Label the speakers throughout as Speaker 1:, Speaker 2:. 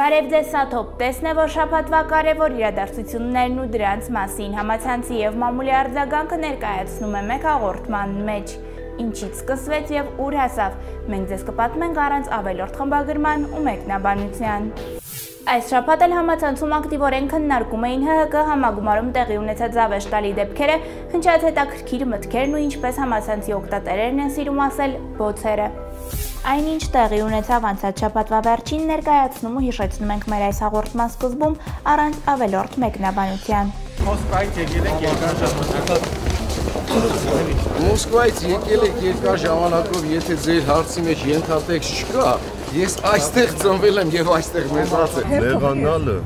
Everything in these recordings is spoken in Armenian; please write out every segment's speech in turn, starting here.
Speaker 1: Բարև ձեզ, սա Top Տեսն է, որ շաբաթվա կարևոր իրադարձություններն ու դրանց մասին համացանցի եւ մամուլի արձագանքը ներկայացնում է մեկ հաղորդման մեջ։ Ինչից սկսվեց եւ ուր հասավ, մենք ձեզ կպատմենք առանց ավելորդ խմբագրման ու մեկնաբանության։ Այս շաբաթ էլ համացանցում ակտիվորեն քննարկում էին ՀՀԿ համագումարում տեղի ունեցած զավեշտալի դեպքերը, հնչած հետաքրքիր մտքերն ու ինչպես համացանցի օգտատերերն են սիրում ասել բոցերը։ Այնինչ տեղի ունեցավ անցած շաբաթվա վերջին ներկայացնում ու հիշեցնում ենք մեր այս հաղորդման սկզբում առանց ավելորդ մեկնաբանության։
Speaker 2: Մոսկվայից եկել եք երկար ժամանակով, եթե ձեր հարցի մեջ ենթատեքստ չկա, ես այստեղ ծնվել եմ եւ այստեղ մեծացել։
Speaker 3: Նեղանալը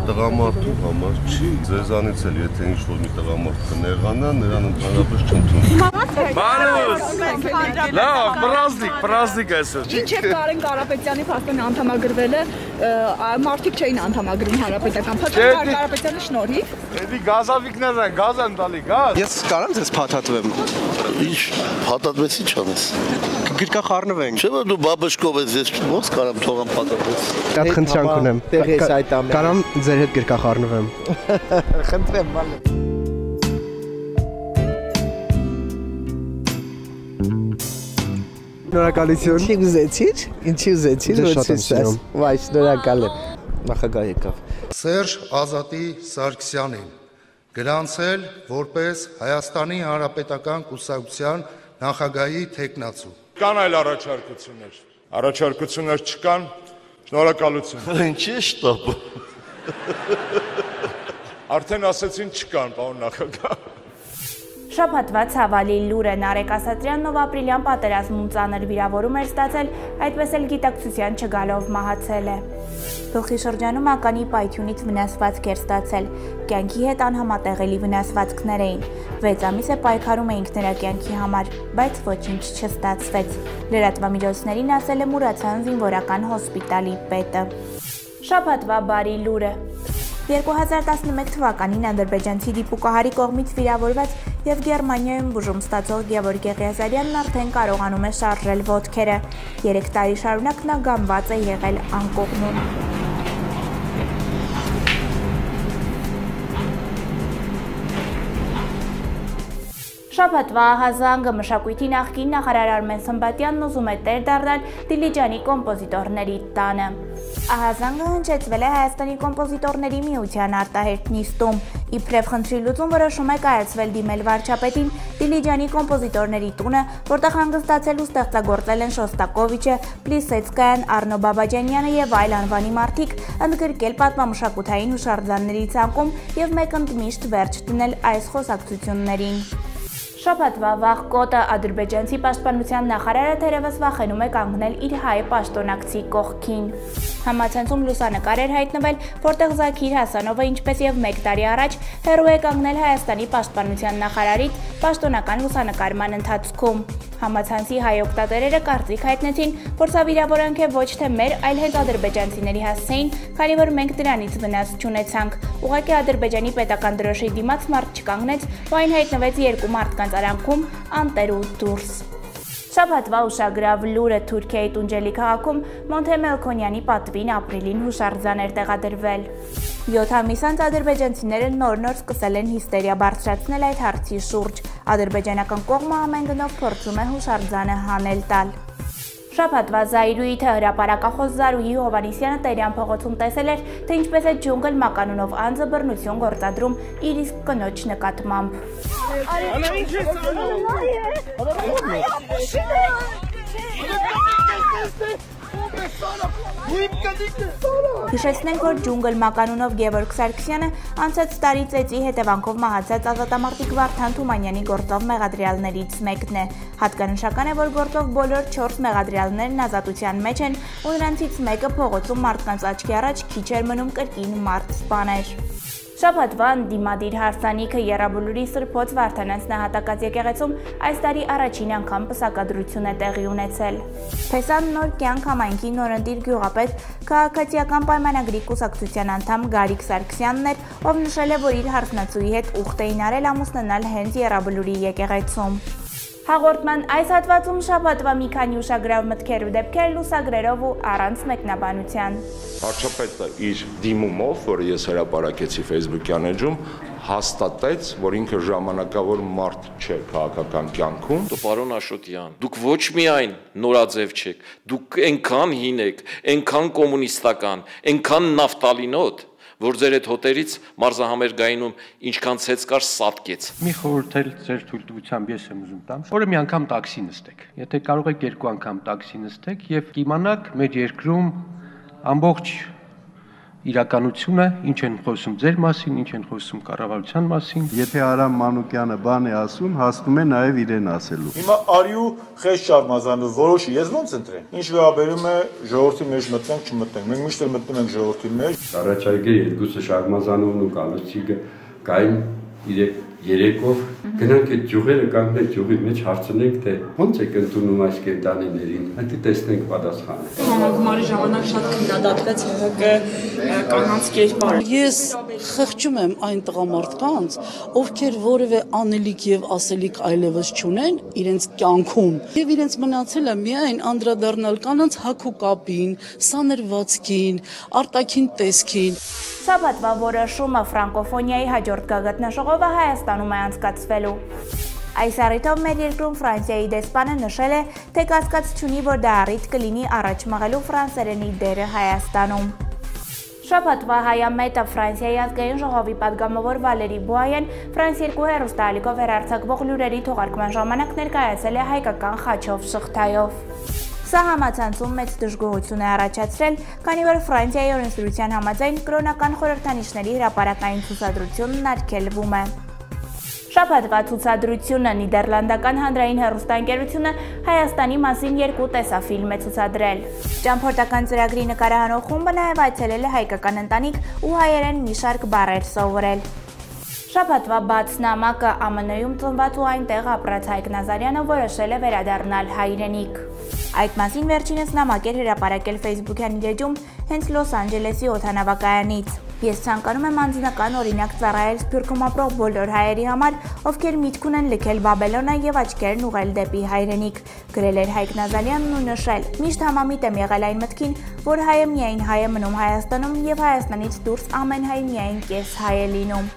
Speaker 3: տղամարդու համար չի, ձեզանից էլ եթե ինչ-որ մի տղամարդ կնեղանա, նրան ընդհանրապես չընդունեմ։
Speaker 4: Բարոս, լավ, պրազնիկ այսօր։
Speaker 5: Ինչեւ Կարեն Կարապետյանի փաստորեն անդամագրվել է, մարդիկ չէին անդամագրում հանրապետական փաստորեն Կարապետյանի շնորհիվ։
Speaker 4: Էդի գազավիկներն են, գազ են տալի, գազ։
Speaker 6: Ես կարամ ձեզ փաթաթվեմ։
Speaker 3: Ինչ փաթաթվեցի չանես։
Speaker 6: Գրկախառնվենք։
Speaker 3: Չէ՞ որ դու բաբշկով ես, ես ոնց կարամ թողամ փաթաթվես։
Speaker 6: Շատ խնդրանք ունեմ։
Speaker 2: Տեղի այդ ամեն։
Speaker 6: Կարամ ձեր հետ գրկախառնվեմ։
Speaker 2: Խնդրեմ, բալը։
Speaker 6: Շնորհակալություն։
Speaker 2: Ինչի ուզեցիր։
Speaker 6: Շատ եմ սիրում։
Speaker 2: Վայ, շնորհակալ եմ։ Նախագահ եկավ։
Speaker 7: Սերժ Ազատի Սարգսյանին գրանցել որպես Հայաստանի Հանրապետական կուսակցության նախագահի թեկնածու։
Speaker 4: Կան այլ առաջարկություններ։ Առաջարկություններ չկան, շնորհակալություն։
Speaker 3: Ինչի՞ է շտապը։
Speaker 4: Արդեն ասեցին չկան, պարոն նախագահ։
Speaker 1: Շաբաթվա ցավալի լուրը Նարեկ Ասատրյանն ով ապրիլյան պատերազմում ծանր վիրավորում էր ստացել, այդպես էլ գիտակցության չգալով մահացել է։ Գլխի շրջանում ականի պայթյունից վնասվածք էր ստացել, կյանքի հետ անհամատեղելի վնասվածքներ էին։ 6 ամիս է պայքարում էինք նրա կյանքի համար, բայց ոչինչ չստացվեց։ Լրատվամիջոցներին ասել է Մուրացան զինվորական հոսպիտալի պետը։ Շաբաթվա բարի լուրը 2011 թվականին ադրբեջանցի դիպուկահարի կողմից վիրավորված եւ Գերմանիայում բուժում ստացող Գևորգ Եղիազարյանն արդեն կարողանում է շարժել ոտքերը։ 3 տարի շարունակ նա գամված է եղել անկողնում։ Շաբաթվա ահազանգը մշակույթի նախկին նախարար Արմեն Սմբատյանն ուզում է տեր դառնալ Դիլիջանի կոմպոզիտորների տանը։ Ահազանգը հնչեցվել է Հայաստանի կոմպոզիտորների միության արտահերթ նիստում։ Իբրև խնդրի լուծում որոշում է կայացվել դիմել վարչապետին Դիլիջանի կոմպոզիտորների տունը, որտեղ հանգստացել ու ստեղծագործել են Շոստակովիչը, Պլիսեցկայան, Արնո Բաբաջանյանը եւ այլ անվանի մարդիկ, ընդգրկել պատմամշակութային հուշարձանների ցանկում եւ մեկընդմիշտ վերջ դնել այս խոսակցություններին։ Շաբաթվա վաղկոտը ադրբեջանցի պաշտպանության նախարարը թերևս վախենում է կանգնել իր հայ պաշտոնակցի կողքին։ Համացանցում լուսանկար էր հայտնվել, որտեղ Զաքիր Հասանովը ինչպես եւ 1 տարի առաջ հեռու է կանգնել Հայաստանի պաշտպանության նախարարից պաշտոնական լուսանկարման ընթացքում։ Համացանցի հայ օգտատերերը կարծիք հայտնեցին, որ սա վիրավորանք է ոչ թե մեր, այլ հենց ադրբեջանցիների հասցեին, քանի որ մենք դրանից վնաս չունեցանք։ Ուղղակի Ադրբեջանի պետական դրոշի դիմաց մարդ չկանգնեց, ու այն հայտնվեց 2 մարդկանց արանքում անտեր ու դուրս։ Շաբաթվա ուշագրավ լուրը Թուրքիայի Տունջելի քաղաքում Մոնթե Մելքոնյանի պատվին ապրիլին հուշարձան էր տեղադրվել։ 7 ամիս անց ադրբեջանցիները նոր սկսել են հիստերիա բարձրացնել այդ հարցի շուրջ։ Ադրբեջանական կողմը ամեն գնով փորձում է հուշարձանը հանել տալ։ Շաբաթվա զայրույթը հրապարակախոս Զարուհի Հովանիսյանը Տերյան փողոցում տեսել էր, թե ինչպես է ջունգլ մականունով անձը բռնություն գործադրում իր իսկ կնոջ նկատմամբ։ Հիշեցնենք, որ ջունգլ մականունով Գևորգ Սարգսյանը անցած տարի ծեծի հետևանքով մահացած ազատամարտիկ Վարդան Թումանյանի գործով մեղադրյալներից մեկն է։ Հատկանշական է, որ գործով բոլոր 4 մեղադրյալներն ազատության մեջ են, ու նրանցից մեկը փողոցում մարդկանց աչքի առաջ քիչ էր մնում կրկին մարդ սպաներ։ Շաբաթվա ընդդիմադիր հարսանիքը Եռաբլուրի Սրբոց Վարդանանց նահատակած եկեղեցում այս տարի առաջին անգամ պսակադրություն է տեղի ունեցել։ Փեսան նոր կյանք համայնքի նորընտիր գյուղապետ քաղաքացիական պայմանագրի կուսակցության անդամ Գարիկ Սարգսյանն էր, ով նշել է, որ իր հարսնացուի հետ ուխտ էին արել ամուսնանալ հենց Եռաբլուրի եկեղեցում։ Հաղորդման այս հատվածում շաբաթվա մի քանի ուշագրավ մտքեր ու դեպքեր լուսագրերով ու առանց մեկնաբանության։
Speaker 4: Վարչապետը իր դիմումով, որը ես հրապարակեցի Facebook-յան էջում, հաստատեց, որ ինքը ժամանակավոր մարդ չէ քաղաքական կյանքում։
Speaker 8: Պարոն Աշոտյան, դուք ոչ միայն նորաձև չեք, դուք այնքան հին եք, այնքան կոմունիստական, այնքան նավթալինոտ, որ ձեր այդ հոտերից մարզահամերգայինում ինչքան ցեց կար սատկեց։
Speaker 9: Մի խորհուրդ ձեր թույլտվությամբ ես եմ ուզում տամ։ Օրը մի անգամ տաքսի նստեք։ Եթե կարող եք երկու անգամ տաքսի նստեք եւ կիմանաք մեր երկրում ամբողջ իրականությունը, ինչ են խոսում ձեր մասին, ինչ են խոսում կառավարության մասին։
Speaker 10: Եթե Արամ Մանուկյանը բան է ասում, հասնում է նաև իրեն ասելու։
Speaker 11: Հիմա արի ու խես Շարմազանով որոշի, ես ոնց ընտրեմ։ Ինչ վերաբերում է ժողովրդի մեջ մտնենք, չմտնենք։ Մենք միշտ մտնում ենք ժողովրդի մեջ։
Speaker 12: Առաջարկել երկուսը Շարմազանովն ու Կալուցիկը կային երեկով գնանք այդ ջուղերը կանգնենք ջուղի մեջ հարցնենք թե ոնց եք ընդունում այս կենտանիներին, հետո տեսնենք պատասխանը։
Speaker 5: Համագումարի ժամանակ շատ քննադատվեց ՀՀԿ կանանց կերպարը։
Speaker 13: Ես խղճում եմ այն տղամարդկանց, ովքեր որևէ անելիք եւ ասելիք այլևս չունեն իրենց կյանքում, եւ իրենց մնացել է միայն անդրադառնալ կանանց հագուկապին, սանրվածքին, արտաքին տեսքին։
Speaker 1: Շաբաթվա որոշումը ֆրանկոֆոնիայի հաջորդ գագաթնաժողովը Հայաստանում է անցկացվելու։ Այս առիթով մեր երկրում Ֆրանսիայի դեսպանը նշել է, թե կասկած չունի, որ դա առիթ կլինի առաջ մղելու ֆրանսերենի դերը Հայաստանում։ Շաբաթվա հայամետը Ֆրանսիայի ազգային ժողովի падգամավոր Վալերի Բուայեն France 2 հեռուստաալիքով հեռարձակվող լուրերի թողարկման ժամանակ ներկայացել է հայկական խաչով շղթայով։ Սա համացանցում մեծ դժգոհություն է առաջացրել, քանի որ Ֆրանսիայի օրենսդրության համաձայն կրոնական խորհրդանիշների հրապարակային ցուցադրությունն արգելվում է։ Շաբաթվա ցուցադրությունը Նիդերլանդական հանրային հեռուստաընկերությունը Հայաստանի մասին 2 տեսաֆիլմ է ցուցադրել։ Ճամփորդական ծրագրի նկարահանող խումբը նաև այցելել է հայկական ընտանիք ու հայերեն մի շարք բառեր սովորել։ Շաբաթվա բաց նամակը ԱՄՆ-ում ծնված ու այնտեղ ապրած Հայկ Նազարյանը որոշել է վերադառնալ հայրենիք։ Այդ մասին վերջինս նամակ էր հրապարակել Facebook-յան իր էջում հենց Լոս Անջելեսի օդանավակայանից։ Ես ցանկանում եմ անձնական օրինակ ծառայել Սփյուռքում ապրող բոլոր հայերի համար, ովքեր միտք ունեն լքել Բաբելոնը եւ աչքերն ուղղել դեպի հայրենիք, գրել էր Հայկ Նազարյանն ու նշել. Միշտ համամիտ եմ եղել այն մտքին, որ հայը միայն հայ է մնում Հայաստանում եւ Հայաստանից դուրս ամեն հայ միայն կես հայ է լինում։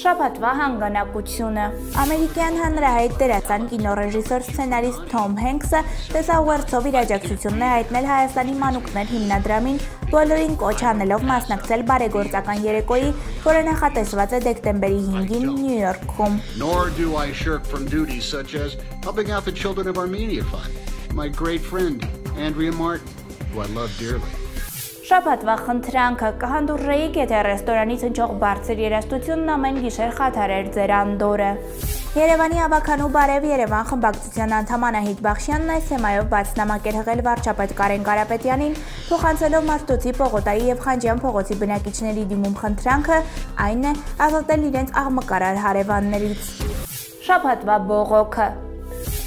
Speaker 1: Շաբաթվա հանգանակությունը։ Ամերիկյան հանրահայտ դերասան կինոռեժիսոր սցենարիստ Թոմ Հենքսը տեսահուերցով իր աջակցությունն է հայտնել Հայաստանի մանուկներ հիմնադրամին, բոլորին կոչ անելով մասնակցել բարեգործական երեկոյի, որը նախատեսված է դեկտեմբերի 5-ին Նյու Յորքում։
Speaker 14: Nor do I shirk from duties such as helping out the Children of Armenia Fund. My great friend Andrea Martin, who I love dearly.
Speaker 1: Շաբաթվա խնդրանքը կհանդուրժեիք, եթե ռեստորանից հնչող բարձր երաժշտությունն ամեն գիշեր խաթարեր ձեր անդորը։ Երևանի ավականու բարև Երևան խմբակցության անդամ Անահիտ Բախշյանն այս թեմայով բաց նամակ էր հղել վարչապետ Կարեն Կարապետյանին, փոխանցելով Մարտոցի Պողոտայի եւ Խանջյան փողոցի բնակիչների դիմում խնդրանքը, այն է ազատել իրենց աղմկարար հարևաններից։ Շաբաթվա բողոքը։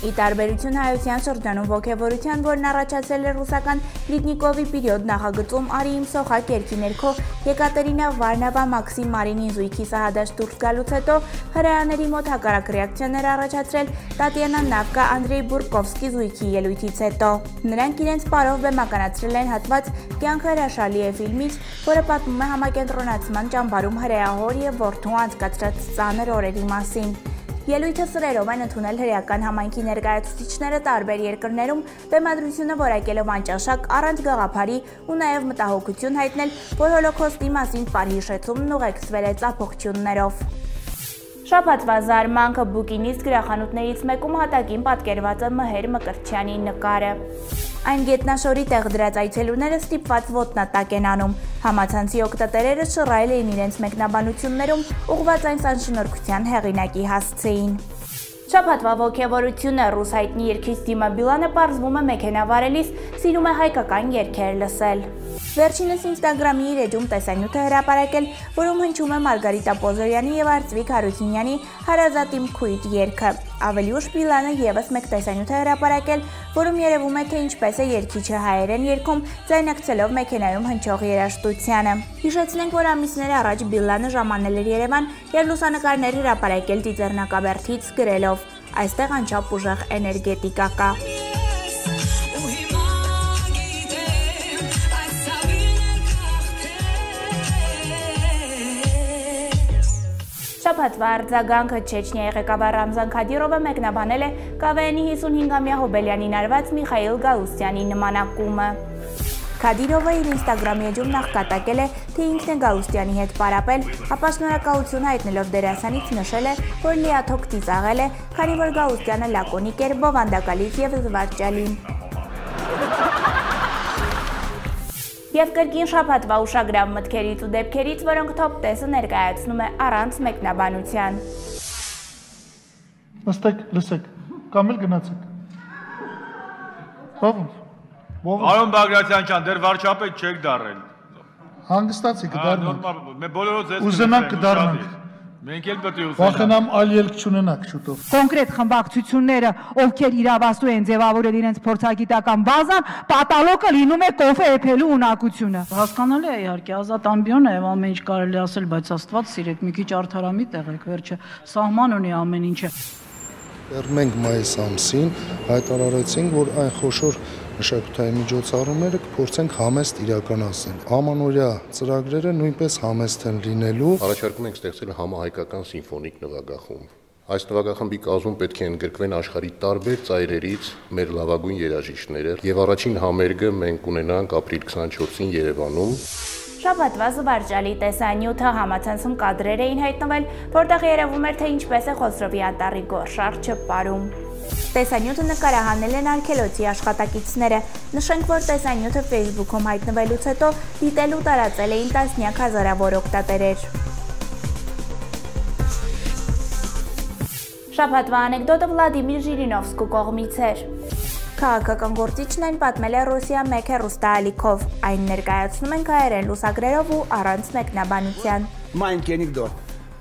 Speaker 1: Ի տարբերություն հայության շրջանում ոգևորության, որն առաջացել է ռուսական Լիտնիկովի պերիոդ նախագծում Արի իմ սոխակ երգի ներքո Եկատերինա Վարնավա Մաքսիմ Մարինին զույգի սահադաշ դուրս գալուց հետո հրեաների մոտ հակառակ ռեակցիաներ առաջացրել Տատյանա Նավկա Անդրեյ Բուրկովսկի զույգի ելույթից հետո։ Նրանք իրենց պարով բեմականացրել են հատված «Կյանքը հրաշալի է» ֆիլմից, որը պատմում է համակենտրոնացման ճամբարում հրեահոր եւ որդու անցկացրած ծանր օրերի մասին։ Ելույթը սրերով են ընդունել հրեական համայնքի ներկայացուցիչները տարբեր երկրներում, բեմադրությունը որակելով անճաշակ, առանց գաղափարի ու նաև մտահոգություն հայտնել, որ հոլոքոստի մասին պարհիշեցումն ուղեկցվել է ծափողջություններով։ Շաբաթվա զարմանքը բուկինիստ գրախանութներից մեկում հատակին պատկերված է Մհեր Մկրտչյանի նկարը։ Այն գետնաշորի տեղ դրած այցելուները ստիպված ոտնատակ են անում։ Համացանցի օգտատերերը շռայել էին իրենց մեկնաբանություններում, ուղղված այն սանշնորհքության հեղինակի հասցեին։ Շաբաթվա ոգևորությունը ռուս հայտնի երգիչ Դիմա Բիլանը պարզվում է մեքենա վարելիս սիրում է հայկական երգեր լսել։ Վերջինս Ինստագրամի իր էջում տեսանյութ է հրապարակել, որում հնչում է Մարգարիտա Պոզորյանի եւ Արծվիկ Հարությունյանի «Հարազատիմ քույր» երգը։ Ավելի ուշ Բիլանը եւս մեկ տեսանյութ է հրապարակել, որում երևում է, թե ինչպես է երգիչը հայերեն երգում, ձայնակցելով մեքենայում հնչող երաժշտությանը։ Հիշեցնենք, որ ամիսներ առաջ Բիլանը ժամանել էր Երևան եւ լուսանկարներ հրապարակել Ծիծեռնակաբերդից գրելով. այստեղ անչափ ուժեղ էներգետիկա կա։ Շաբաթվա արձագանքը Չեչնիայի ղեկավար Ռամզան Քադիրովը մեկնաբանել է ԿՎՆ-ի 55-ամյա հոբելյանին արված Միխայիլ Գալուստյանի նմանակումը։ Քադիրովը իր ինստագրամ էջում նախ կատակել է, թե ինքն է Գալուստյանի հետ պարապել, ապա շնորհակալություն հայտնելով դերասանից նշել է, որ լիաթոք ծիծաղել է, քանի որ Գալուստյանը լակոնիկ էր, բովանդակալից և զվարճալի։ Եվ կրկին շաբաթվա ուշագրավ մտքերից ու դեպքերից, որոնք Top Test-ը ներկայացնում է առանց մեկնաբանության։
Speaker 15: Նստեք, լսեք, կամ էլ գնացեք։
Speaker 16: Արոն Բագրատյան ջան, դեռ վարչապետ չեք դառել։
Speaker 15: Հանգստացի կդառնանք։
Speaker 16: Բոլորով ձեզ
Speaker 15: ուզենանք կդառնանք։
Speaker 16: Մենք էլ պետք է ուզենանք։
Speaker 15: Վախենամ այլ ելք չունենաք շուտով։
Speaker 17: Կոնկրետ խմբակցությունները, ովքեր իրավասու են ձևավորել իրենց փորձագիտական բազան, պատալոկը լինում է կոֆե էփելու ունակությունը։
Speaker 13: Հասկանալի է իհարկե, ազատ ամբիոն է եւ ամեն ինչ կարելի ասել, բայց Աստված սիրեք, մի քիչ արդարամիտ եղեք, վերջը սահման ունի ամեն ինչը։
Speaker 7: Դեռ մենք մայիս ամսին հայտարարեցինք, որ այն խոշոր մշակութային միջոցառումները կփորձենք համեստ իրականացնել։ Ամանորյա ծրագրերը նույնպես համեստ են լինելու։
Speaker 18: Առաջարկում ենք ստեղծել համահայկական սիմֆոնիկ նվագախումբ։ Այս նվագախմբի կազմում պետք է ընդգրկվեն աշխարհի տարբեր ծայրերից մեր լավագույն երաժիշտները, եւ առաջին համերգը մենք ունենանք ապրիլ 24-ին Երևանում։
Speaker 1: Շաբաթվա զվարճալի տեսանյութը համացանցում կադրեր էին հայտնվել, որտեղ երևում էր, թե ինչպես է Խոսրովի անտառի գորշարչը պարում։ Տեսանյութը նկարահանել են արգելոցի աշխատակիցները։ Նշենք, որ տեսանյութը Facebook-ում հայտնվելուց հետո դիտել ու տարածել էին տասնյակ հազարավոր օգտատերեր։ Շաբաթվա անեկդոտը Վլադիմիր Ժիրինովսկու կողմից էր։ Քաղաքական գործիչն այն պատմել է Ռուսիա 1 հեռուստաալիքով։ Այն ներկայացնում են հայերեն լուսագրերով ու առանց մեկնաբանության։
Speaker 19: Маленький анекдот.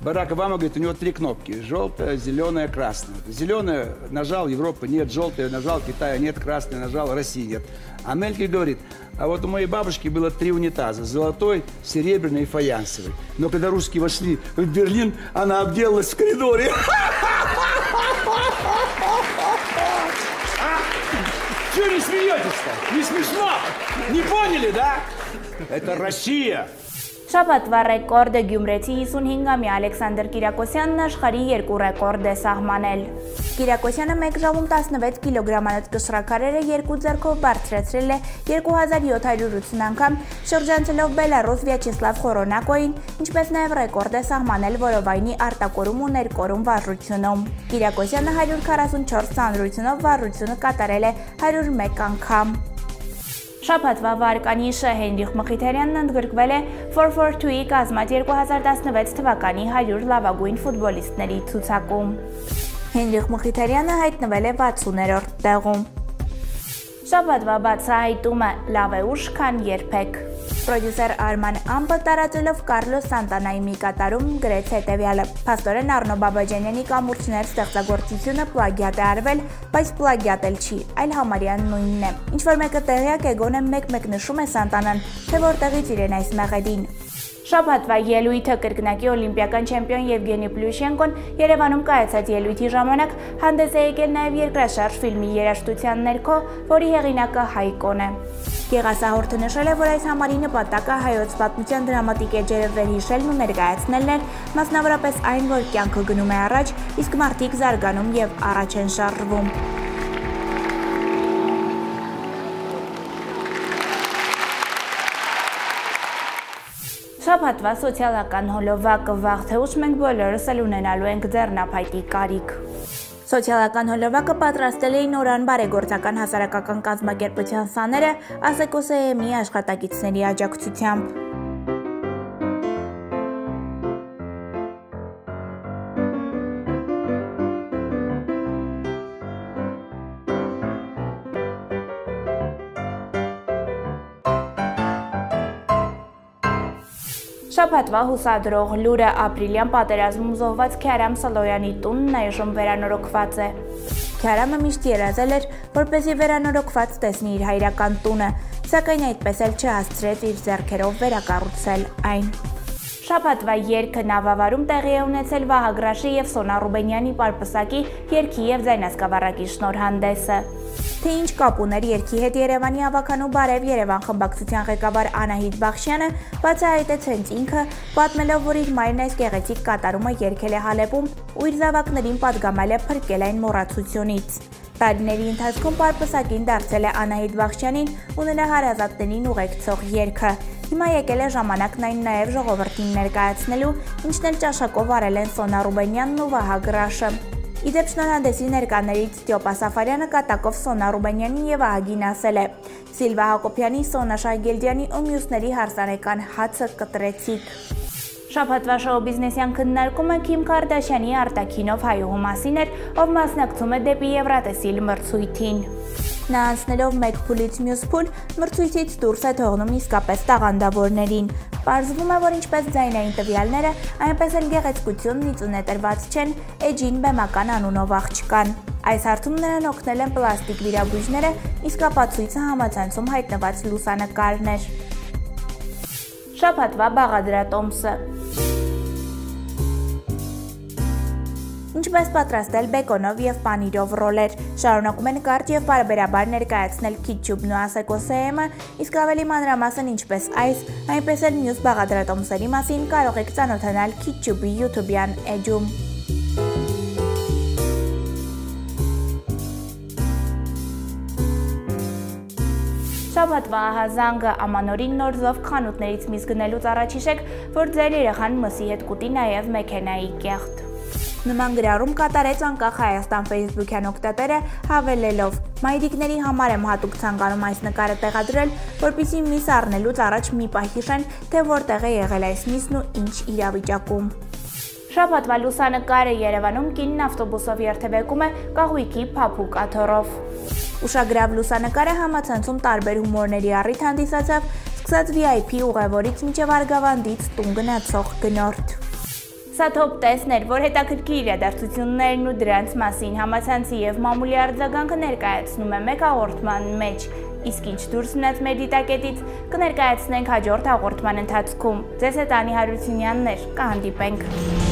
Speaker 19: Барак Обама говорит, у него 3 кнопки. Желтая, зеленая, красная. Зеленая нажал, Европы нет. Желтая нажал, Китая нет. Красная нажал, России нет. А Меркель говорит, а вот у моей бабушки было 3 унитаза. Золотой, серебряный и фаянсовый. Но когда русские вошли в Берлин, она обделалась в коридоре. Чего не смеетесь-то? Не смешно? Не поняли, да? Это Россия.
Speaker 1: Շաբաթվա ռեկորդը Գյումրեցի 55-ամյա Ալեքսանդր Կիրակոսյանն աշխարհի 2 ռեկորդ է սահմանել։ Կիրակոսյանը 1 ժամում 16 կիլոգրամանոց կշռաքարերը 2 ձեռքով բարձրացրել է 2780 անգամ, շրջանցելով Բելարուս Վյաչեսլավ Խորոնակոին, ինչպես նաև ռեկորդ է սահմանել որովայնի արտակորում ու ներկորում վարժությունում։ Կիրակոսյանը 144 ծանրությունով վարժությունը կատարել է 101 անգամ։ Շաբաթվա վարկանիշը Հենրիխ Մխիթարյանն ընդգրկվել է 442-ի կազմած 2016 թվականի 100 լավագույն ֆուտբոլիստների ցուցակում։ Հենրիխ Մխիթարյանը հայտնվել է 60-րդ տեղում։ Շաբաթվա բացահայտումը լավ է ուշ, քան երբեք։ Պրոդյուսեր Արման Ամբը տարածելով Կարլոս Սանտանայի մի կատարում գրեց հետևյալը. Փաստորեն Առնո Բաբաջանյանի կամուրջներ ստեղծագործությունը պլագիատ է արվել, բայց պլագիատ էլ չի, այլ համարյա նույնն է։ Ինչ-որ մեկը տեղյակ է, գոնե մեկ նշում է Սանտանան, թե որտեղից իրեն այս մեղեդին։ Շաբաթվա ելույթը կրկնակի օլիմպիական չեմպիոն Եվգենի Պլյուշենկոն Երևանում կայացած ելույթի ժամանակ հանդես է եկել նաև երկրաշարժ ֆիլմի երաժշտության ներքո, որի հեղինակը Հայկոն է։ Գեղասահորդը նշել է, որ այս համարի նպատակը հայոց պատմության դրամատիկ էջերը վերհիշելն ու ներկայացնելն էր, մասնավորապես այն, որ կյանքը գնում է առաջ, իսկ մարդիկ զարգանում եւ առաջ են շարժվում։ Շաբաթվա սոցիալական հոլովակը վաղ թե ուշ մենք բոլորս էլ ունենալու ենք ձեռնափայտի կարիք։ Սոցիալական հոլովակը պատրաստել էին Նորան բարեգործական հասարակական կազմակերպության սաները ASECO-SEM-ի աշխատակիցների աջակցությամբ։ Շաբաթվա հուսադրող լուրը ապրիլյան պատերազմում զոհված Քյարամ Սալոյանի տունն այժմ վերանորոգված է։ Քյարամը միշտ երազել էր, որպեսզի վերանորոգված տեսնի իր հայրական տունը, սակայն այդպես էլ չհասցրեց իր ձեռքերով վերակառուցել այն։ Շաբաթվա երգը նավավարում տեղի է ունեցել Վահագրաշի և Սոնա Ռուբենյանի պարպսակի երգի և ձայնասկավառակի շնորհանդեսը։ Թե ինչ կապ ուներ երգի հետ Երևանի ավականու բարև Երևան խմբակցության ղեկավար Անահիտ Բախշյանը բացահայտեց հենց ինքը, պատմելով, որ իր մայրն այս գեղեցիկ կատարումը երգել է Հալեպում ու իր զավակներին պատգամել է փրկել այն մոռացությունից։ Տարիների ընթացքում պարպսակին դարձել է Անահիտ Բախշյանին ու նրա հարազատներին ուղեկցող երգը։ Հիմա եկել է ժամանակն այն նաև ժողովրդին ներկայացնելու, ինչն էլ ճաշակով արել են Սոնա Ռուբենյանն ու Վահագրաշը։ Իդեպ շնորհանդեսի ներկաներից Ստյոպա Սաֆարյանը կատակով Սոնա Ռուբենյանին և Ահագին ասել է. Սիլվա Հակոբյանի, Սոնա Շահգերդյանի ու մյուսների հարսանեկան հացը կտրեցիք։ Շաբաթվա շոու բիզնեսյան քննարկումը Քիմ Քարդաշյանի արտաքինով հայուհու մասին էր, ով մասնակցում է դեպի Եվրատեսիլ մրցույթին։ Նա անցնելով մեկ փուլից մյուս փուլ, մրցույթից դուրս է թողնում իսկապես տաղանդավորներին։ Պարզվում է, որ ինչպես ձայնային տվյալները, այնպես էլ գեղեցկությունն ի ծունետրված չեն Էջին բեմական անունով աղջկան։ Այս հարցում նրան օգնել են պլաստիկ վիրաբույժները, իսկ ապացույցը համացանցում հայտնված լուսանկարն էր։ Շաբաթվա բաղադրատոմսը։ Ինչպես պատրաստել բեկոնով և պանիրով ռոլեր, շարունակում են կարճ և պարբերաբար ներկայացնել քիթչուբն ու ասեկոսեեմը, իսկ ավելի մանրամասն ինչպես այս, այնպես էլ մյուս բաղադրատոմսերի մասին կարող եք ծանոթանալ քիթչուբի յութուբյան էջում։ Շաբաթվա ահազանգը ամանորին նոր զով խանութներից միս գնելուց առաջ հիշեք, որ ձեր երեխան մսի հետ կուտի նաև մեքենայի կեղտ։ Նման գրառում կատարեց անկախ Հայաստան Facebook-յան օգտատերը հավելելով. Մայրիկների համար եմ հատուկ ցանկանում այս նկարը տեղադրել, որպեսզի միս առնելուց առաջ մի պահ հիշեն, թե որտեղ է եղել այս միսն ու ինչ իրավիճակում։ Շաբաթվա լուսանկարը Երևանում կինն ավտոբուսով երթևեկում է կաղույքի փափուկ աթոռով։ Ուշագրավ լուսանկարը համացանցում տարբեր հումորների առիթ հանդիսացավ, սկսած VIP ուղևորից մինչև Արգավանդից տուն գնացող գնորդ։ Սա թոփ տեսներ, որ հետաքրքիր իրադարձություններն ու դրանց մասին համացանցի և մամուլի արձագանքը ներկայացնում է մեկ հաղորդման մեջ, իսկ ինչ դուրս մնաց մեր դիտակետից կներկայացնենք հաջորդ հաղորդման ընթացքում։ Ձեզ հետ Անի Հարությունյանն էր, կհանդիպենք։